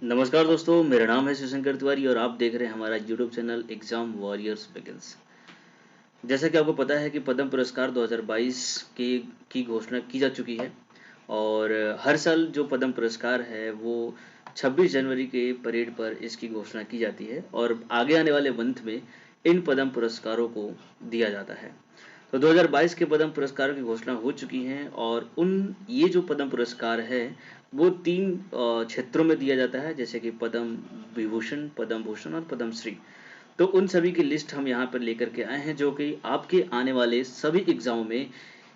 नमस्कार दोस्तों, मेरा नाम है शिवशंकर तिवारी और आप देख रहे हैं हमारा YouTube channel exam warriors begins. जैसा कि आपको पता है कि पद्म पुरस्कार 2022 की घोषणा की जा चुकी है और हर साल जो पद्म पुरस्कार है वो 26 जनवरी के परेड पर इसकी घोषणा की जाती है और आगे आने वाले मंथ में इन पद्म पुरस्कारों को दिया जाता है। तो 2022 के पद्म पुरस्कारों की घोषणा हो चुकी है और ये जो पद्म पुरस्कार है वो 3 क्षेत्रों में दिया जाता है, जैसे कि पद्म विभूषण, पद्म भूषण और पद्म श्री। तो उन सभी की लिस्ट हम यहाँ पर लेकर के आए हैं, जो कि आपके आने वाले सभी एग्जामों में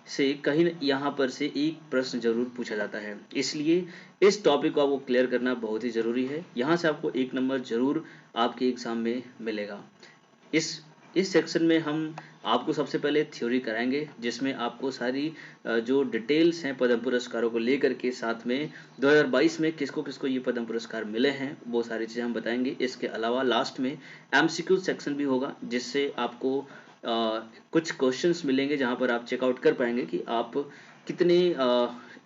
से कहीं यहाँ पर से एक प्रश्न जरूर पूछा जाता है। इसलिए इस टॉपिक को आपको क्लियर करना बहुत ही ज़रूरी है। यहाँ से आपको 1 नंबर जरूर आपके एग्ज़ाम में मिलेगा। इस सेक्शन में हम आपको सबसे पहले थ्योरी कराएंगे, जिसमें आपको सारी जो डिटेल्स हैं पद्म पुरस्कारों को लेकर के, साथ में 2022 में किसको किसको ये पद्म पुरस्कार मिले हैं, वो सारी चीज़ें हम बताएंगे। इसके अलावा लास्ट में एमसीक्यू सेक्शन भी होगा, जिससे आपको कुछ क्वेश्चंस मिलेंगे जहां पर आप चेकआउट कर पाएंगे कि आप कितने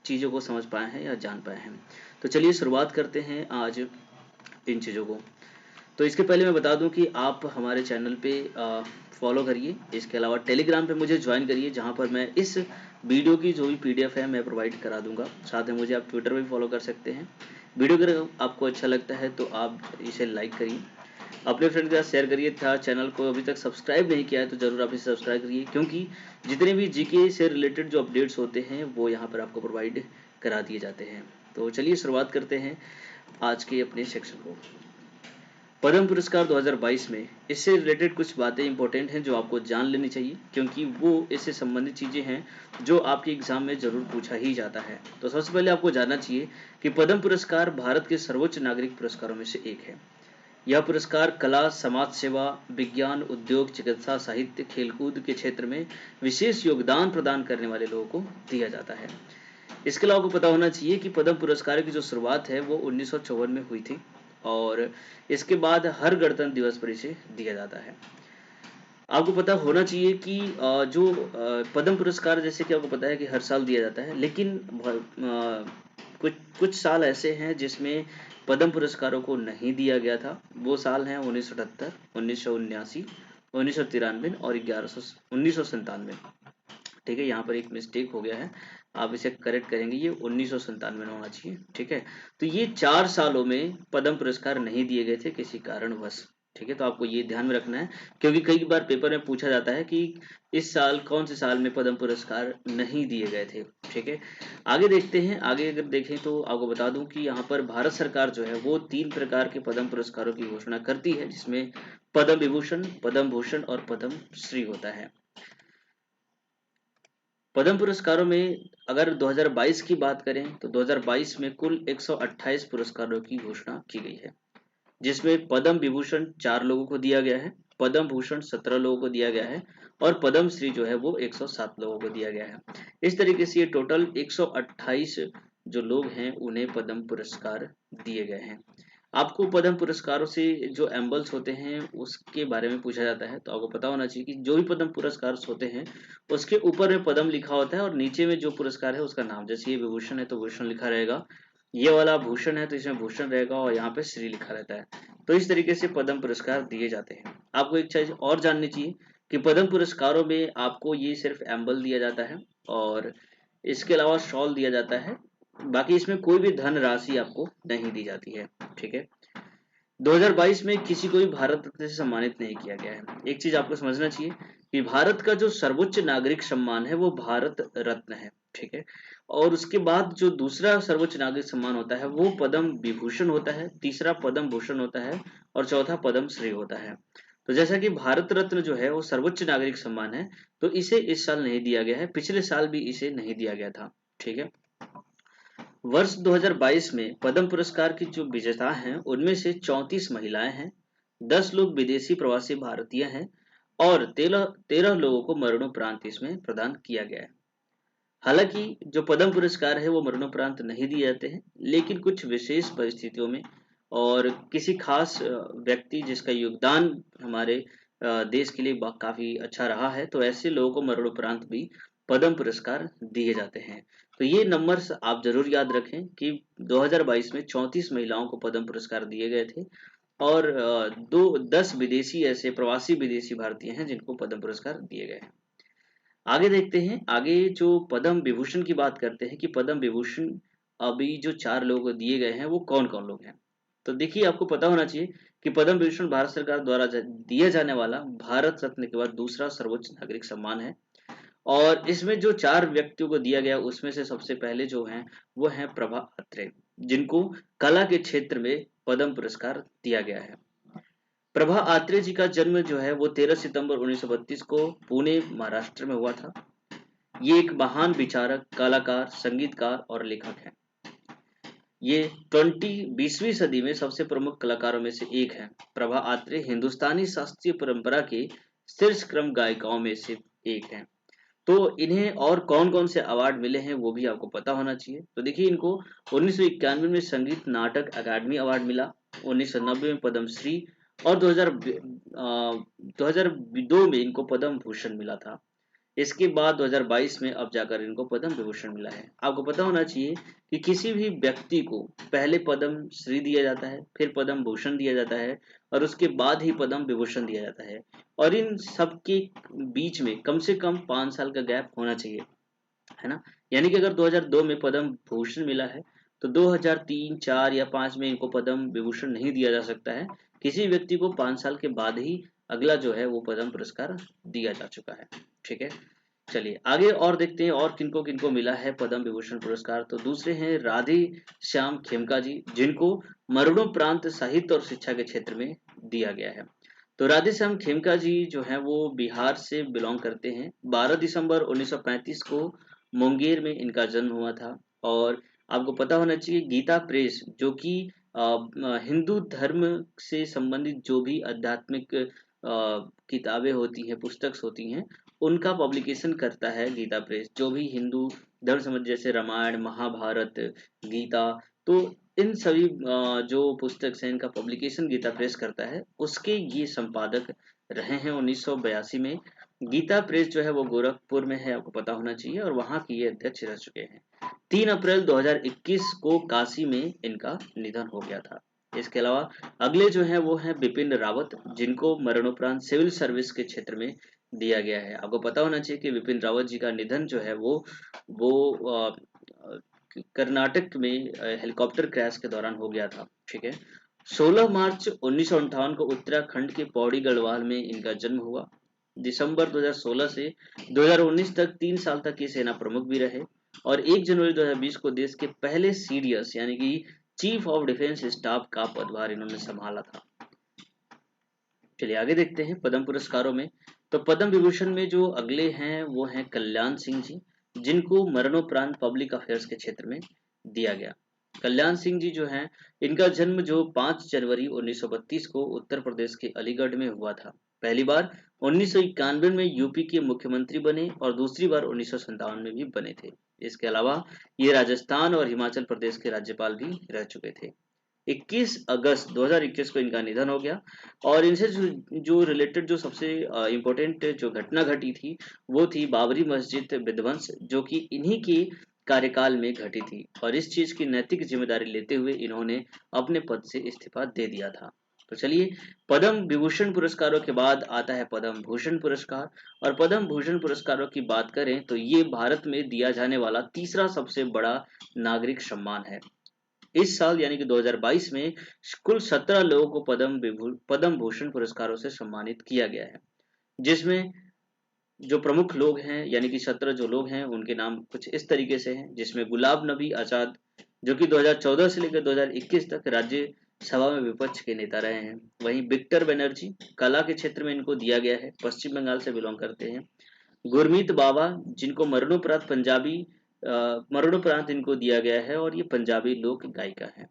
चीज़ों को समझ पाए हैं या जान पाए हैं। तो चलिए शुरुआत करते हैं आज इन चीज़ों को। तो इसके पहले मैं बता दूं कि आप हमारे चैनल पे फॉलो करिए। इसके अलावा टेलीग्राम पे मुझे ज्वाइन करिए, जहां पर मैं इस वीडियो की जो भी पीडीएफ है मैं प्रोवाइड करा दूंगा। साथ में मुझे आप ट्विटर पे भी फॉलो कर सकते हैं। वीडियो अगर आपको अच्छा लगता है तो आप इसे लाइक करिए, अपने फ्रेंड के साथ शेयर करिए। था चैनल को अभी तक सब्सक्राइब नहीं किया है तो ज़रूर आप इसे सब्सक्राइब करिए, क्योंकि जितने भी जीके से रिलेटेड जो अपडेट्स होते हैं वो यहाँ पर आपको प्रोवाइड करा दिए जाते हैं। तो चलिए शुरुआत करते हैं आज के अपने सेक्शन को। पद्म पुरस्कार 2022 में इससे रिलेटेड कुछ बातें इंपॉर्टेंट हैं जो आपको जान लेनी चाहिए, क्योंकि वो इससे संबंधित चीज़ें हैं जो आपके एग्जाम में ज़रूर पूछा ही जाता है। तो सबसे पहले आपको जानना चाहिए कि पद्म पुरस्कार भारत के सर्वोच्च नागरिक पुरस्कारों में से एक है। यह पुरस्कार कला, समाज सेवा, विज्ञान, उद्योग, चिकित्सा, साहित्य, खेलकूद के क्षेत्र में विशेष योगदान प्रदान करने वाले लोगों को दिया जाता है। इसके अलावा आपको पता होना चाहिए कि पद्म पुरस्कार की जो शुरुआत है वो 1954 में हुई थी और इसके बाद हर गणतंत्र दिवस पर इसे दिया जाता है। आपको पता होना चाहिए कि जो पद्म पुरस्कार, जैसे कि आपको पता है कि हर साल दिया जाता है, लेकिन कुछ कुछ साल ऐसे हैं जिसमें पद्म पुरस्कारों को नहीं दिया गया था। वो साल हैं 1978, 1979, 1993 और 1997। ठीक है, यहाँ पर एक मिस्टेक हो गया है, आप इसे करेक्ट करेंगे, ये 1997 में होना चाहिए। ठीक है, तो ये 4 सालों में पद्म पुरस्कार नहीं दिए गए थे किसी कारणवश। ठीक है, तो आपको ये ध्यान में रखना है, क्योंकि कई बार पेपर में पूछा जाता है कि इस साल कौन से साल में पद्म पुरस्कार नहीं दिए गए थे। ठीक है, आगे देखते हैं। आगे अगर देखें तो आपको बता दूं कि यहाँ पर भारत सरकार जो है वो 3 प्रकार के पद्म पुरस्कारों की घोषणा करती है, जिसमें पद्म विभूषण, पद्म भूषण और पद्म श्री होता है। पद्म पुरस्कारों में अगर 2022 की बात करें तो 2022 में कुल 128 पुरस्कारों की घोषणा की गई है, जिसमें पद्म विभूषण 4 लोगों को दिया गया है, पद्म भूषण 17 लोगों को दिया गया है और पद्म श्री जो है वो 107 लोगों को दिया गया है। इस तरीके से ये टोटल 128 जो लोग हैं उन्हें पद्म पुरस्कार दिए गए हैं। आपको पद्म पुरस्कारों से जो एम्बल्स होते हैं उसके बारे में पूछा जाता है, तो आपको पता होना चाहिए कि जो भी पद्म पुरस्कार होते हैं उसके ऊपर में पद्म लिखा होता है और नीचे में जो पुरस्कार है उसका नाम। जैसे ये विभूषण है तो भूषण लिखा रहेगा, ये वाला भूषण है तो इसमें भूषण रहेगा और यहाँ पे श्री लिखा रहता है। तो इस तरीके से पद्म पुरस्कार दिए जाते हैं। आपको एक चीज और जाननी चाहिए कि पद्म पुरस्कारों में आपको ये सिर्फ एम्बल दिया जाता है और इसके अलावा शॉल दिया जाता है। बाकी इसमें कोई भी धन राशि आपको नहीं दी जाती है। ठीक है, 2022 में किसी को भी भारत रत्न से सम्मानित नहीं किया गया है। एक चीज आपको समझना चाहिए कि भारत का जो सर्वोच्च नागरिक सम्मान है वो भारत रत्न है। ठीक है, और उसके बाद जो दूसरा सर्वोच्च नागरिक सम्मान होता है वो पद्म विभूषण होता है, तीसरा पद्म भूषण होता है और चौथा पद्म श्री होता है। तो जैसा कि भारत रत्न जो है वो सर्वोच्च नागरिक सम्मान है, तो इसे इस साल नहीं दिया गया है, पिछले साल भी इसे नहीं दिया गया था। ठीक है, वर्ष 2022 में पद्म पुरस्कार की जो विजेता हैं उनमें से 34 महिलाएं हैं, 10 लोग विदेशी प्रवासी भारतीय हैं और 13 लोगों को मरणोपरांत इसमें प्रदान किया गया है। हालांकि जो पद्म पुरस्कार है वो मरणोपरांत नहीं दिए जाते हैं, लेकिन कुछ विशेष परिस्थितियों में और किसी खास व्यक्ति जिसका योगदान हमारे देश के लिए काफी अच्छा रहा है, तो ऐसे लोगों को मरणोपरांत भी पद्म पुरस्कार दिए जाते हैं। तो ये नंबर्स आप जरूर याद रखें कि 2022 में 34 महिलाओं को पद्म पुरस्कार दिए गए थे और 10 विदेशी ऐसे प्रवासी विदेशी भारतीय हैं जिनको पद्म पुरस्कार दिए गए हैं। आगे देखते हैं, आगे जो पद्म विभूषण की बात करते हैं कि पद्म विभूषण अभी जो 4 लोगों को दिए गए हैं वो कौन कौन लोग हैं। तो देखिए, आपको पता होना चाहिए कि पद्म विभूषण भारत सरकार द्वारा दिया जाने वाला भारत रत्न के बाद दूसरा सर्वोच्च नागरिक सम्मान है और इसमें जो 4 व्यक्तियों को दिया गया उसमें से सबसे पहले जो हैं वो हैं प्रभा अत्रे, जिनको कला के क्षेत्र में पद्म पुरस्कार दिया गया है। प्रभा अत्रे जी का जन्म जो है वो 13 सितंबर 1932 को पुणे महाराष्ट्र में हुआ था। ये एक महान विचारक, कलाकार, संगीतकार और लेखक हैं। ये 20वीं सदी में सबसे प्रमुख कलाकारों में से एक हैं। प्रभा अत्रे हिंदुस्तानी शास्त्रीय परंपरा के शीर्ष क्रम गायिकाओं में से एक हैं। तो इन्हें और कौन कौन से अवार्ड मिले हैं वो भी आपको पता होना चाहिए। तो देखिए, इनको 1991 में संगीत नाटक अकादमी अवार्ड मिला, 1990 में पद्मश्री और 2002 में इनको पद्म भूषण मिला था। इसके बाद 2022 में अब जाकर इनको पद्म विभूषण मिला है। आपको पता होना चाहिए कि किसी भी व्यक्ति को पहले पद्म श्री दिया जाता है, फिर पद्म भूषण दिया जाता है और उसके बाद ही पद्म विभूषण दिया जाता है और इन सब के बीच में कम से कम 5 साल का गैप होना चाहिए, है ना। यानी कि अगर 2002 में पद्म भूषण मिला है तो 2003, 4 या 5 में इनको पद्म विभूषण नहीं दिया जा सकता है। किसी व्यक्ति को 5 साल के बाद ही अगला जो है वो पद्म पुरस्कार दिया जा चुका है। ठीक है, चलिए आगे और देखते हैं और किनको किनको मिला है पद्म विभूषण पुरस्कार। तो दूसरे हैं राधे श्याम खेमका जी, जिनको मरणोपरांत साहित्य और शिक्षा के क्षेत्र में दिया गया है। तो राधे श्याम खेमका जी जो हैं वो बिहार से बिलोंग करते हैं। 12 दिसंबर 1935 को मुंगेर में इनका जन्म हुआ था और आपको पता होना चाहिए गीता प्रेस जो कि हिंदू धर्म से संबंधित जो भी आध्यात्मिक किताबें होती हैं, पुस्तक होती हैं, उनका पब्लिकेशन करता है गीता प्रेस। जो भी हिंदू धर्म समझ जैसे रामायण, महाभारत, गीता, तो इन सभी जो पुस्तक हैं इनका पब्लिकेशन गीता प्रेस करता है। उसके ये संपादक रहे हैं 1982 में। गीता प्रेस जो है वो गोरखपुर में है, आपको पता होना चाहिए, और वहाँ के ये अध्यक्ष रह चुके हैं। 3 अप्रैल 2021 को काशी में इनका निधन हो गया था। इसके अलावा अगले जो हैं वो हैं बिपिन रावत, जिनको मरणोपरांत सिविल सर्विस के क्षेत्र में दिया गया है। आपको पता होना चाहिए कि बिपिन रावत जी का निधन जो है वो कर्नाटक में हेलीकॉप्टर क्रैश के दौरान हो गया था। ठीक है, 16 मार्च 1958 को उत्तराखंड के पौड़ी गढ़वाल में इनका जन्म हुआ। दिसंबर 2016 से 2019 तक 3 साल तक ये सेना प्रमुख भी रहे और 1 जनवरी 2020 को देश के पहले सीडीएस यानी कि चीफ ऑफ डिफेंस स्टाफ का पदभार इन्होंने संभाला था। चलिए आगे देखते हैं पद्म पुरस्कारों में। तो पद्म विभूषण में जो अगले हैं वो हैं कल्याण सिंह जी, जिनको मरणोपरांत पब्लिक अफेयर्स के क्षेत्र में दिया गया। कल्याण सिंह जी जो हैं, इनका जन्म जो 5 जनवरी 1932 को उत्तर प्रदेश के अलीगढ़ में हुआ था। पहली बार 1991 में यूपी के मुख्यमंत्री बने और दूसरी बार 1957 में भी बने थे। इसके अलावा ये राजस्थान और हिमाचल प्रदेश के राज्यपाल भी रह चुके थे। 21 अगस्त 2021 को इनका निधन हो गया और इनसे जो रिलेटेड जो सबसे इम्पोर्टेंट जो घटना घटी थी वो थी बाबरी मस्जिद विध्वंस, जो कि इन्हीं के कार्यकाल में घटी थी और इस चीज की नैतिक जिम्मेदारी लेते हुए इन्होंने अपने पद से इस्तीफा दे दिया था। तो चलिए, पद्म विभूषण पुरस्कारों के बाद आता है पद्म भूषण पुरस्कार और पद्म भूषण पुरस्कारों की बात करें तो ये भारत में दिया जाने वाला तीसरा सबसे बड़ा नागरिक सम्मान है। इस साल यानी कि 2022 में कुल 17 लोगों को पद्म भूषण पुरस्कारों से सम्मानित किया गया है, जिसमें जो प्रमुख लोग हैं यानी कि 17 जो लोग हैं उनके नाम कुछ इस तरीके से हैं, जिसमें गुलाब नबी आजाद जो कि 2014 से लेकर 2021 तक राज्यसभा में विपक्ष के नेता रहे हैं। वहीं विक्टर बनर्जी कला के क्षेत्र में इनको दिया गया है, पश्चिम बंगाल से बिलोंग करते हैं। गुरमीत बाबा जिनको मरणोपरांत इनको दिया गया है और ये पंजाबी लोक गायिका है।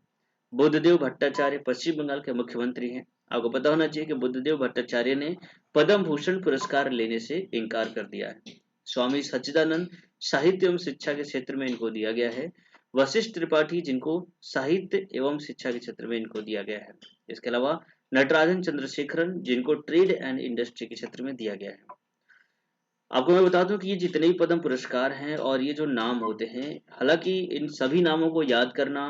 बुद्धदेव भट्टाचार्य पश्चिम बंगाल के मुख्यमंत्री हैं। आपको पता होना चाहिए कि बुद्धदेव भट्टाचार्य ने पद्म भूषण पुरस्कार लेने से इनकार कर दिया है। स्वामी सच्चिदानंद साहित्य एवं शिक्षा के क्षेत्र में इनको दिया गया है। वशिष्ठ त्रिपाठी जिनको साहित्य एवं शिक्षा के क्षेत्र में इनको दिया गया है। इसके अलावा नटराजन चंद्रशेखरन जिनको ट्रेड एंड इंडस्ट्री के क्षेत्र में दिया गया है। आपको मैं बता दूं कि ये जितने भी पद्म पुरस्कार हैं और ये जो नाम होते हैं, हालांकि इन सभी नामों को याद करना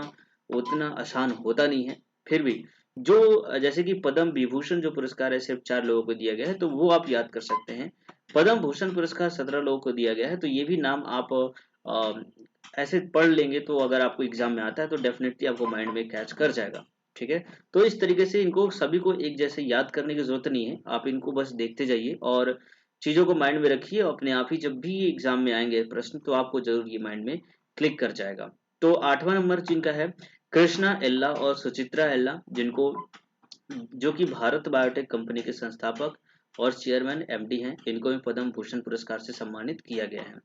उतना आसान होता नहीं है, फिर भी जो जैसे कि पद्म विभूषण जो पुरस्कार है सिर्फ 4 लोगों को दिया गया है, तो वो आप याद कर सकते हैं। पद्म भूषण पुरस्कार 17 लोगों को दिया गया है, तो ये भी नाम आप ऐसे पढ़ लेंगे तो अगर आपको एग्जाम में आता है तो डेफिनेटली आपको माइंड में कैच कर जाएगा। ठीक है, तो इस तरीके से इनको सभी को एक जैसे याद करने की जरूरत नहीं है, आप इनको बस देखते जाइए और चीज़ों को माइंड में रखिए, अपने आप ही जब भी एग्जाम में आएंगे प्रश्न तो आपको जरूर ये माइंड में क्लिक कर जाएगा। तो 8वां नंबर जिनका है कृष्णा एल्ला और सुचित्रा एल्ला, जिनको जो कि भारत बायोटेक कंपनी के संस्थापक और चेयरमैन एमडी हैं, इनको भी पद्म भूषण पुरस्कार से सम्मानित किया गया है।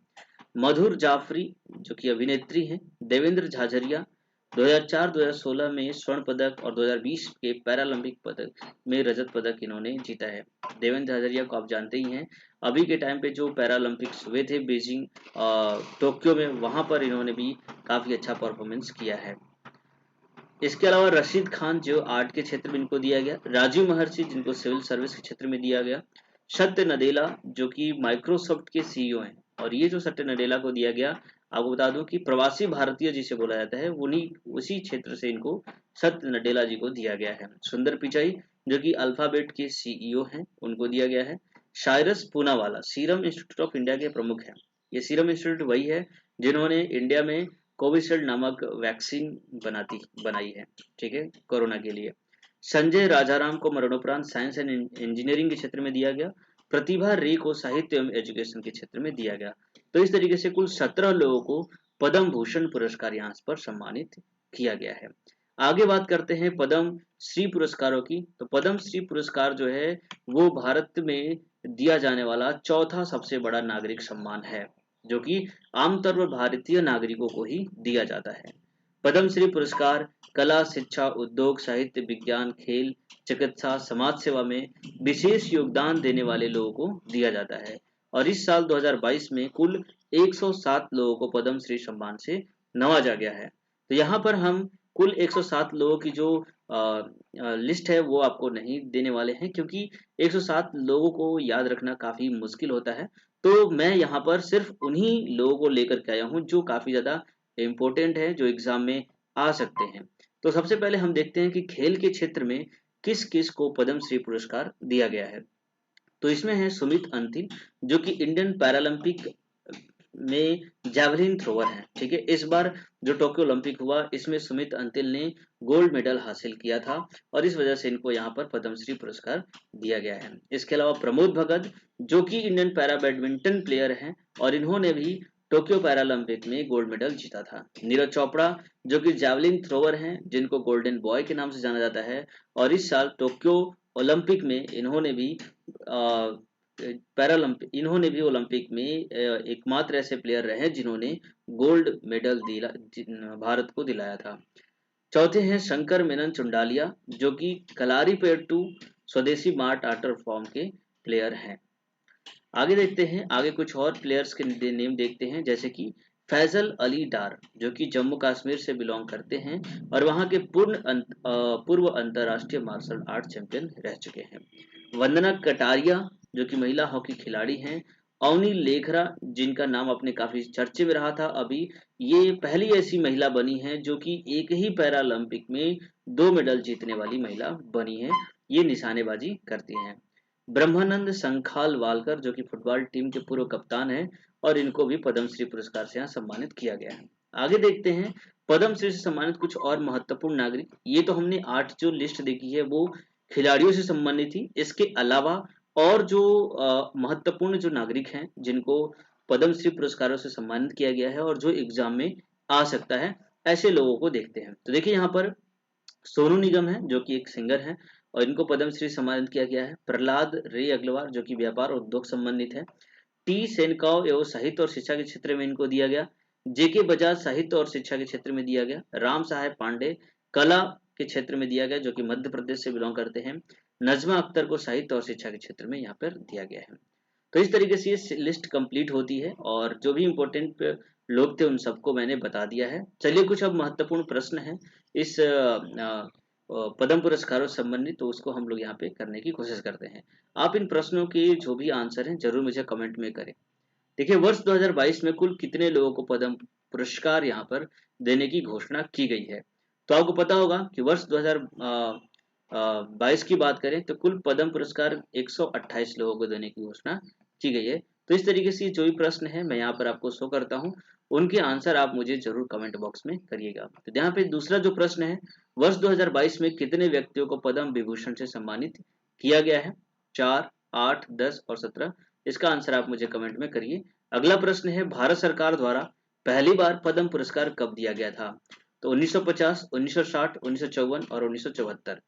मधुर जाफरी जो कि अभिनेत्री हैं, देवेंद्र झाझरिया 2004-2016 में स्वर्ण पदक और 2020 के पैरालंपिक पदक में रजत पदक इन्होंने जीता है। देवेंद्र झाझरिया को आप जानते ही हैं, अभी के टाइम पे जो पैरालंपिक्स हुए थे बीजिंग टोक्यो में, वहां पर इन्होंने भी काफी अच्छा परफॉर्मेंस किया है। इसके अलावा रशीद खान जो आर्ट के क्षेत्र में इनको दिया गया, राजीव महर्षि जिनको सिविल सर्विस के क्षेत्र में दिया गया, सत्य नडेला जो कि माइक्रोसॉफ्ट के सीईओ हैं, और ये जो सत्य नडेला को दिया गया, आपको बता दूं कि प्रवासी भारतीय जिसे बोला जाता है, उन्हीं उसी क्षेत्र से इनको सत्य नडेला जी को दिया गया है। सुंदर पिचाई जो कि अल्फाबेट के सीईओ हैं, उनको दिया गया है। Cyrus Poonawalla serum institute of India के प्रमुख हैं। ये सीरम इंस्टीट्यूट वही है जिन्होंने इंडिया में कोविशील्ड नामक वैक्सीन बनाई है, ठीक है, कोरोना के लिए। संजय राजाराम को मरणोपरांत साइंस एंड इंजीनियरिंग के क्षेत्र में दिया गया। प्रतिभा रे को साहित्य एवं एजुकेशन के क्षेत्र में दिया गया। तो इस तरीके से कुल 17 लोगों को पद्म भूषण पुरस्कार यहाँ पर सम्मानित किया गया है। आगे बात करते हैं पद्म श्री पुरस्कारों की। तो पद्म श्री पुरस्कार जो है वो भारत में दिया जाने वाला चौथा सबसे बड़ा नागरिक सम्मान है, जो कि आमतौर पर भारतीय नागरिकों को ही दिया जाता है। पद्मश्री पुरस्कार कला, शिक्षा, उद्योग, साहित्य, विज्ञान, खेल, चिकित्सा, समाज सेवा में विशेष योगदान देने वाले लोगों को दिया जाता है। और इस साल 2022 में कुल 107 लोगों को पद्मश्री सम्मान से नवाजा गया है। तो यहाँ पर हम कुल 107 लोगों की जो लिस्ट है वो आपको नहीं देने वाले हैं, क्योंकि 107 लोगों को याद रखना काफी मुश्किल होता है। तो मैं यहाँ पर सिर्फ उन्हीं लोगों को लेकर के आया हूँ जो काफी ज्यादा इम्पोर्टेंट है, जो एग्जाम में आ सकते हैं। तो सबसे पहले हम देखते हैं कि खेल के क्षेत्र में किस किस को पद्मश्री पुरस्कार दिया गया है। तो इसमें है सुमित अंतिल जो कि इंडियन पैरालंपिक में जैवलिन थ्रोवर हैं, ठीक है। इस बार जो टोक्यो ओलंपिक हुआ इसमें सुमित अंतिल ने गोल्ड मेडल हासिल किया था और इस वजह से इनको यहाँ पर पद्मश्री पुरस्कार दिया गया है। इसके अलावा प्रमोद भगत जो कि इंडियन पैरा बैडमिंटन प्लेयर हैं और इन्होंने भी टोक्यो पैरालंपिक में गोल्ड मेडल जीता था। नीरज चोपड़ा जो कि जैवलिन थ्रोवर हैं, जिनको गोल्डन बॉय के नाम से जाना जाता है, और इस साल टोक्यो ओलंपिक में इन्होंने भी इन्होंने भी ओलंपिक में एकमात्र ऐसे प्लेयर रहे जिन्होंने गोल्ड मेडल भारत को दिलाया था। चौथे हैं शंकर मेनन चुंडालिया जो कि कलारीपेट्टू स्वदेशी मार्ट आर्ट फॉर्म के प्लेयर हैं। आगे देखते हैं, आगे कुछ और प्लेयर्स के नेम देखते हैं, जैसे कि फैजल अली डार जो कि जम्मू कश्मीर से बिलोंग करते हैं और वहां के पूर्व अंतर्राष्ट्रीय मार्शल आर्ट चैंपियन रह चुके हैं। वंदना कटारिया जो कि महिला हॉकी खिलाड़ी हैं। अवनी लेखरा जिनका नाम अपने काफी चर्चे में रहा था अभी, ये पहली ऐसी महिला बनी है जो कि एक ही पैरालंपिक में 2 मेडल जीतने वाली महिला बनी है। ये निशानेबाजी करती हैं। ब्रह्मानंद संखाल वालकर जो कि फुटबॉल टीम के पूर्व कप्तान हैं और इनको भी पद्मश्री पुरस्कार से यहाँ सम्मानित किया गया है। आगे देखते हैं पद्मश्री से सम्मानित कुछ और महत्वपूर्ण नागरिक। ये तो हमने 8 जो लिस्ट देखी है वो खिलाड़ियों से संबंधित थी। इसके अलावा और जो महत्वपूर्ण जो नागरिक हैं जिनको पद्मश्री पुरस्कारों से सम्मानित किया गया है और जो एग्जाम में आ सकता है, ऐसे लोगों को देखते हैं। तो देखिए यहाँ पर सोनू निगम है जो कि एक सिंगर है और इनको पद्मश्री सम्मानित किया गया है। प्रहलाद रे अग्रवाल जो कि व्यापार और उद्योग संबंधित है। टी सेनकाव एवं साहित्य और शिक्षा के क्षेत्र में इनको दिया गया। जेके बजाज साहित्य और शिक्षा के क्षेत्र में दिया गया। राम साहेब पांडे कला के क्षेत्र में दिया गया जो कि मध्य प्रदेश से बिलोंग करते हैं। नजमा अख्तर को साहित्य और शिक्षा के क्षेत्र में यहाँ पर दिया गया है। तो इस तरीके से ये लिस्ट कंप्लीट होती है और जो भी इम्पोर्टेंट लोग थे उन सबको मैंने बता दिया है। चलिए कुछ अब महत्वपूर्ण प्रश्न है इस पद्म पुरस्कारों से संबंधित, तो उसको हम लोग यहाँ पे करने की कोशिश करते हैं। आप इन प्रश्नों के जो भी आंसर हैं जरूर मुझे कमेंट में करें। देखिए, वर्ष 2022 में कुल कितने लोगों को पद्म पुरस्कार यहाँ पर देने की घोषणा की गई है। तो आपको पता होगा कि वर्ष 2022 की बात करें तो कुल पद्म पुरस्कार 128 लोगों को देने की घोषणा की गई है। तो इस तरीके से जो भी प्रश्न है मैं यहाँ पर आपको शो करता हूँ, उनके आंसर आप मुझे जरूर कमेंट बॉक्स में करिएगा। तो यहाँ पे दूसरा जो प्रश्न है, वर्ष 2022 में कितने व्यक्तियों को पद्म विभूषण से सम्मानित किया गया है? 4, 8, 10 और 17। इसका आंसर आप मुझे कमेंट में करिए। अगला प्रश्न है, भारत सरकार द्वारा पहली बार पद्म पुरस्कार कब दिया गया था? तो 1950, 1960, 1954 और 1974।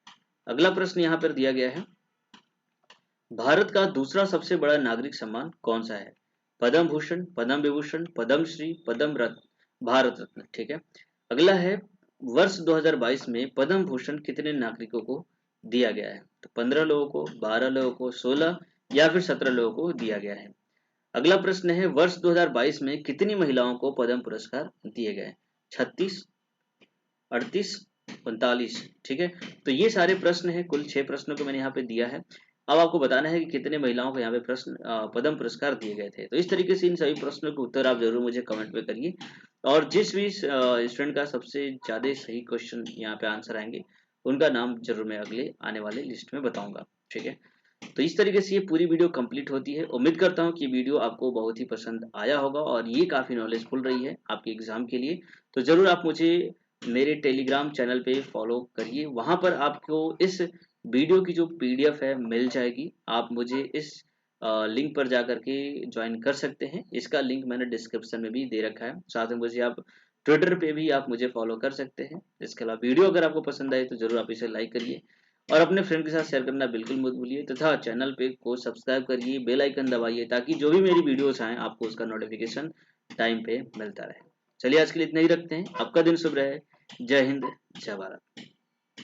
अगला प्रश्न यहाँ पर दिया गया है, भारत का दूसरा सबसे बड़ा नागरिक सम्मान कौन सा है? पद्म भूषण, पद्म विभूषण, पद्म श्री, पद्म रत्न, भारत रत्न। ठीक है। अगला है, वर्ष 2022 में पद्म भूषण कितने नागरिकों को दिया गया है? तो 15 लोगों को, 12 लोगों को, 16 या फिर 17 लोगों को दिया गया है। अगला प्रश्न है, वर्ष 2022 में कितनी महिलाओं को पद्म पुरस्कार दिए गए? 36, 38, 45। ठीक है। तो ये सारे प्रश्न हैं, कुल 6 प्रश्नों को मैंने यहाँ पे दिया है। अब आपको बताना है कि कितने महिलाओं को यहाँ पे पद्म पुरस्कार दिए गए थे। तो इस तरीके से इन सभी प्रश्नों के उत्तर आप जरूर मुझे कमेंट में करिए, और जिस भी स्टूडेंट का सबसे ज्यादा सही क्वेश्चन यहाँ पे आंसर आएंगे, उनका नाम जरूर मैं अगले आने वाले लिस्ट में बताऊंगा। ठीक है। तो इस तरीके से ये पूरी वीडियो कंप्लीट होती है। उम्मीद करता हूँ कि वीडियो आपको बहुत ही पसंद आया होगा और ये काफ़ी नॉलेजफुल रही है आपके एग्जाम के लिए। तो ज़रूर आप मुझे मेरे टेलीग्राम चैनल पे फॉलो करिए, वहाँ पर आपको इस वीडियो की जो PDF है मिल जाएगी। आप मुझे इस लिंक पर जा करके ज्वाइन कर सकते हैं। इसका लिंक मैंने डिस्क्रिप्शन में भी दे रखा है। साथ में मुझे आप ट्विटर पे भी आप मुझे फॉलो कर सकते हैं। इसके अलावा वीडियो अगर आपको पसंद आए तो ज़रूर आप इसे लाइक करिए और अपने फ्रेंड के साथ शेयर करना बिल्कुल मत भूलिए, तथा चैनल पे को सब्सक्राइब करिए, बेल आइकन दबाइए, ताकि जो भी मेरी वीडियोस आए आपको उसका नोटिफिकेशन टाइम पे मिलता रहे। चलिए आज के लिए इतना ही रखते हैं। आपका दिन शुभ रहे। जय हिंद, जय भारत।